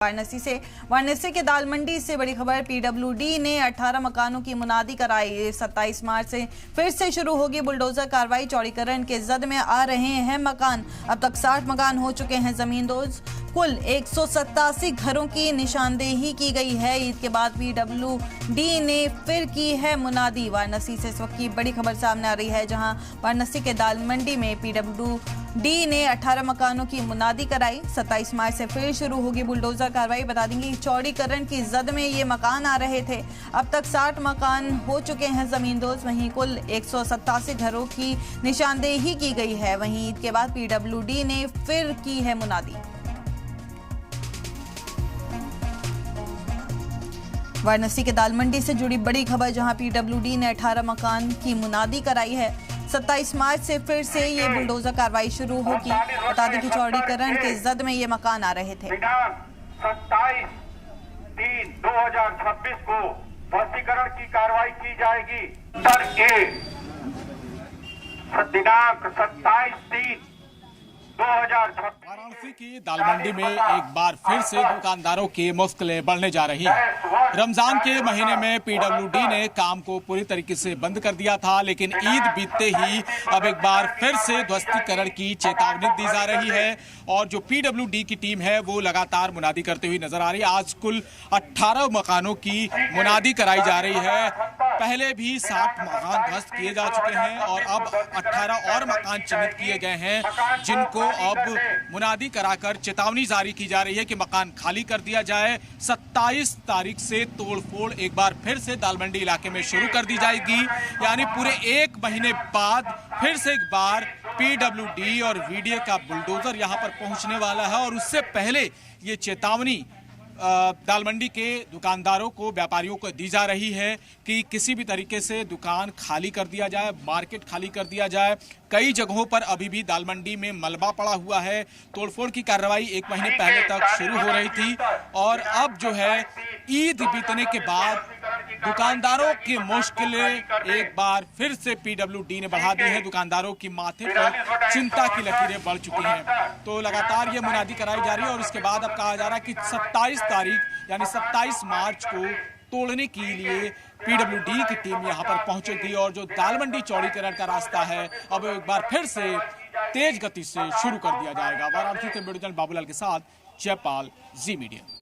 वाराणसी के दाल मंडी से बड़ी खबर। पीडब्ल्यूडी ने 18 मकानों की मुनादी कराई। 27 मार्च से फिर से शुरू होगी बुलडोजर कार्रवाई। चौड़ीकरण के जद में आ रहे हैं मकान। अब तक 60 मकान हो चुके हैं जमींदोज। कुल 187 घरों की निशानदेही की गई है। ईद के बाद पीडब्ल्यूडी ने फिर की है मुनादी। वाराणसी से इस वक्त की बड़ी खबर सामने आ रही है, जहां वाराणसी के दाल मंडी में पीडब्ल्यूडी ने 18 मकानों की मुनादी कराई। 27 मार्च से फिर शुरू होगी बुलडोजर कार्रवाई। बता देंगे चौड़ीकरण की जद में ये मकान आ रहे थे। अब तक 60 मकान हो चुके हैं जमींदोज। वहीं कुल 187 घरों की निशानदेही की गई है। वहीं ईद के बाद पीडब्ल्यूडी ने फिर की है मुनादी। वाराणसी के दाल मंडी से जुड़ी बड़ी खबर, जहां पीडब्ल्यूडी ने 18 मकान की मुनादी कराई है। 27 मार्च से फिर से ये बुलडोजर कार्रवाई शुरू होगी। बता दें कि चौड़ीकरण के जद में ये मकान आ रहे थे। 27/3/2026 को ध्वस्तीकरण की कार्रवाई की जाएगी। दिनांक 27/3/2026। वाराणसी की दाल मंडी में एक बार फिर से दुकानदारों की मुश्किलें बढ़ने जा रही हैं। रमजान के महीने में पीडब्ल्यूडी ने काम को पूरी तरीके से बंद कर दिया था, लेकिन ईद बीतते ही अब एक बार फिर से ध्वस्तीकरण की चेतावनी दी जा रही है। और जो पीडब्ल्यूडी की टीम है वो लगातार मुनादी करते हुए नजर आ रही है। आज कुल 18 मकानों की मुनादी कराई जा रही है। पहले भी 60 मकान ध्वस्त किए जा चुके हैं और अब 18 और मकान चिन्हित किए गए हैं, जिनको अब मुनादी कराकर चेतावनी जारी की जा रही है कि मकान खाली कर दिया जाए। 27 तारीख से तोड़फोड़ एक बार फिर से दाल मंडी इलाके में शुरू कर दी जाएगी। यानी पूरे एक महीने बाद फिर से एक बार पीडब्ल्यूडी और वीडीए का बुलडोजर यहां पर पहुंचने वाला है। और उससे पहले ये चेतावनी दाल मंडी के दुकानदारों को, व्यापारियों को दी जा रही है कि किसी भी तरीके से दुकान खाली कर दिया जाए, मार्केट खाली कर दिया जाए। कई जगहों पर अभी भी दाल मंडी में मलबा पड़ा हुआ है। तोड़फोड़ की कार्रवाई एक महीने पहले तक शुरू हो रही थी और अब जो है ईद बीतने के बाद दुकानदारों की मुश्किलें एक बार फिर से पीडब्ल्यूडी ने बढ़ा दी है। दुकानदारों की माथे पर चिंता की लकीरें बढ़ चुकी हैं। तो लगातार ये मुनादी कराई जा रही है और उसके बाद अब कहा जा रहा है कि 27 तारीख यानी 27 मार्च को तोड़ने के लिए पीडब्ल्यूडी की टीम यहां पर पहुंचेगी। और जो दाल मंडी चौड़ीकरण का रास्ता है अब एक बार फिर से तेज गति से शुरू कर दिया जाएगा। वाराणसी से वीडियो जर्नलिस्ट बाबूलाल के साथ जयपाल, जी मीडिया।